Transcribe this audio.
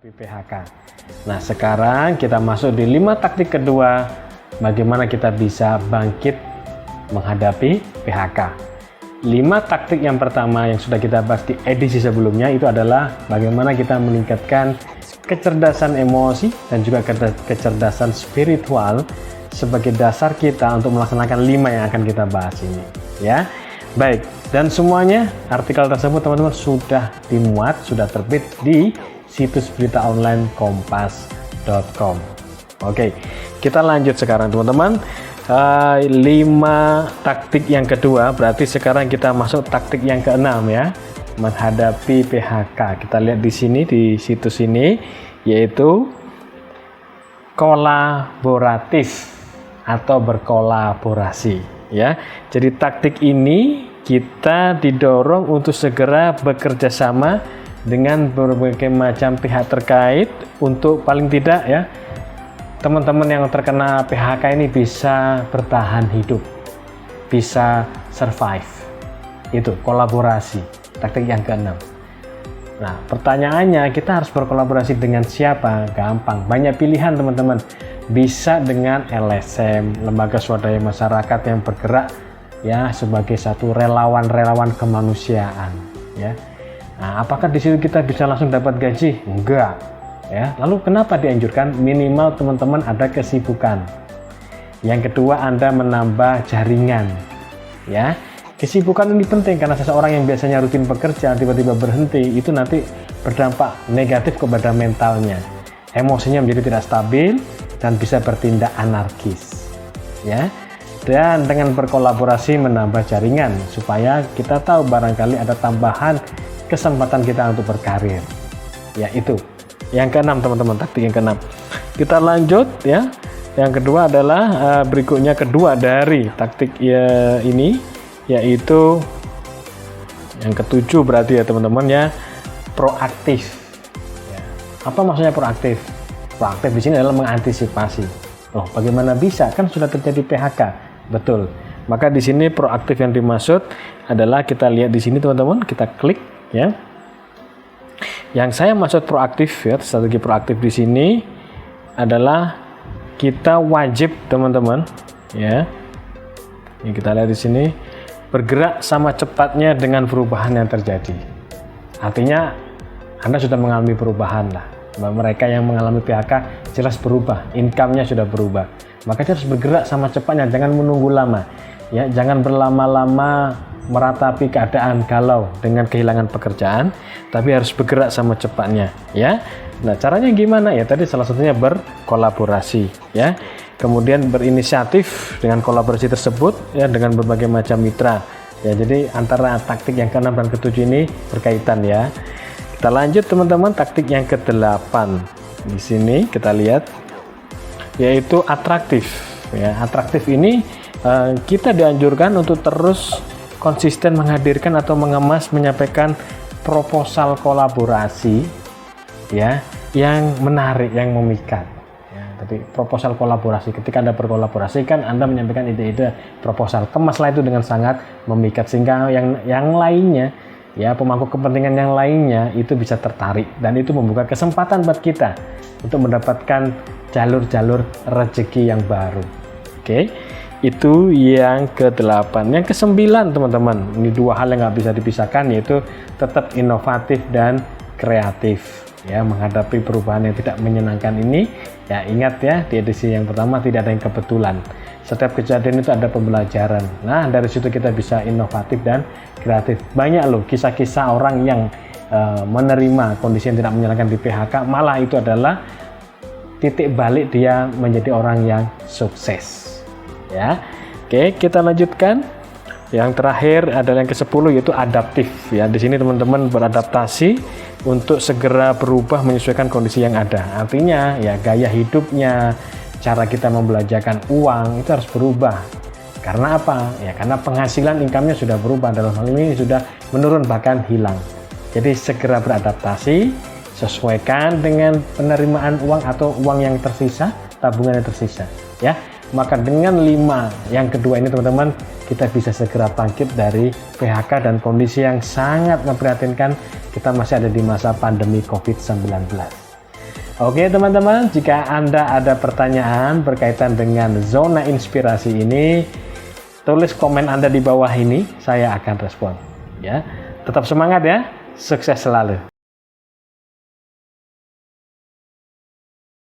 PHK. Nah, sekarang kita masuk di 5 taktik kedua bagaimana kita bisa bangkit menghadapi PHK. 5 taktik yang pertama yang sudah kita bahas di edisi sebelumnya itu adalah bagaimana kita meningkatkan kecerdasan emosi dan juga kecerdasan spiritual sebagai dasar kita untuk melaksanakan 5 yang akan kita bahas ini, ya. Baik, dan semuanya artikel tersebut teman-teman sudah dimuat, sudah terbit di situs berita online kompas.com. Oke, kita lanjut sekarang teman-teman. 5 taktik yang kedua, berarti sekarang kita masuk taktik yang keenam ya, menghadapi PHK. Kita lihat di sini di situs ini, yaitu kolaboratif atau berkolaborasi ya. Jadi taktik ini kita didorong untuk segera bekerja sama dengan berbagai macam pihak terkait untuk paling tidak ya teman-teman yang terkena PHK ini bisa bertahan hidup, bisa survive. Itu kolaborasi, taktik yang keenam. Nah, pertanyaannya kita harus berkolaborasi dengan siapa? Gampang, banyak pilihan teman-teman. Bisa dengan LSM, lembaga swadaya masyarakat yang bergerak ya sebagai satu relawan kemanusiaan ya. Nah, apakah di situ kita bisa langsung dapat gaji? Enggak. Ya. Lalu kenapa dianjurkan? Minimal teman-teman ada kesibukan. Yang kedua, Anda menambah jaringan. Ya. Kesibukan ini penting karena seseorang yang biasanya rutin bekerja tiba-tiba berhenti itu nanti berdampak negatif kepada mentalnya. Emosinya menjadi tidak stabil dan bisa bertindak anarkis. Ya. Dan dengan berkolaborasi menambah jaringan supaya kita tahu barangkali ada tambahan kesempatan kita untuk berkarir. Ya, itu yang keenam teman-teman, taktik yang keenam. Kita lanjut ya. Yang kedua adalah berikutnya kedua dari taktik ya ini, yaitu yang ketujuh berarti ya teman-teman ya, proaktif. Ya. Apa maksudnya proaktif? Proaktif di sini adalah mengantisipasi. Loh, bagaimana bisa? Kan sudah terjadi PHK. Betul. Maka di sini proaktif yang dimaksud adalah kita lihat di sini teman-teman, kita klik ya. Yang saya maksud proaktif ya, strategi proaktif di sini adalah kita wajib teman-teman ya. Ini kita lihat di sini bergerak sama cepatnya dengan perubahan yang terjadi. Artinya Anda sudah mengalami perubahan lah. Mereka yang mengalami PHK jelas berubah, income-nya sudah berubah. Maka harus bergerak sama cepatnya, jangan menunggu lama. Ya, jangan berlama-lama meratapi keadaan galau dengan kehilangan pekerjaan, tapi harus bergerak sama cepatnya ya. Nah, caranya gimana ya? Tadi salah satunya berkolaborasi ya. Kemudian berinisiatif dengan kolaborasi tersebut ya dengan berbagai macam mitra. Ya, jadi antara taktik yang ke-6 dan ke-7 ini berkaitan ya. Kita lanjut teman-teman, taktik yang ke-8. Di sini kita lihat yaitu atraktif ya. Atraktif ini kita dianjurkan untuk terus konsisten menghadirkan atau menyampaikan proposal kolaborasi ya yang menarik, yang memikat ya. Jadi proposal kolaborasi, ketika Anda berkolaborasi kan Anda menyampaikan ide-ide proposal, kemaslah itu dengan sangat memikat sehingga yang lainnya ya, pemangku kepentingan yang lainnya itu bisa tertarik dan itu membuka kesempatan buat kita untuk mendapatkan jalur-jalur rezeki yang baru. Oke. Itu yang ke-8. Yang ke-9 teman-teman, ini 2 hal yang nggak bisa dipisahkan, yaitu tetap inovatif dan kreatif ya menghadapi perubahan yang tidak menyenangkan ini. Ya, ingat ya, di edisi yang pertama tidak ada yang kebetulan, setiap kejadian itu ada pembelajaran. Nah, dari situ kita bisa inovatif dan kreatif. Banyak loh kisah-kisah orang yang menerima kondisi yang tidak menyenangkan di PHK, malah itu adalah titik balik dia menjadi orang yang sukses. Ya, oke, kita lanjutkan. Yang terakhir adalah yang ke-10 yaitu adaptif. Ya, di sini teman-teman beradaptasi untuk segera berubah menyesuaikan kondisi yang ada. Artinya ya gaya hidupnya, cara kita membelanjakan uang itu harus berubah. Karena apa? Ya karena penghasilan income-nya sudah berubah, dalam hal ini sudah menurun bahkan hilang. Jadi segera beradaptasi, sesuaikan dengan penerimaan uang atau uang yang tersisa, tabungan yang tersisa. Ya. Maka dengan 5 yang kedua ini teman-teman, kita bisa segera bangkit dari PHK dan kondisi yang sangat memprihatinkan. Kita masih ada di masa pandemi COVID-19. Oke teman-teman, jika Anda ada pertanyaan berkaitan dengan zona inspirasi ini, tulis komen Anda di bawah ini, saya akan respon. Ya, tetap semangat ya, sukses selalu.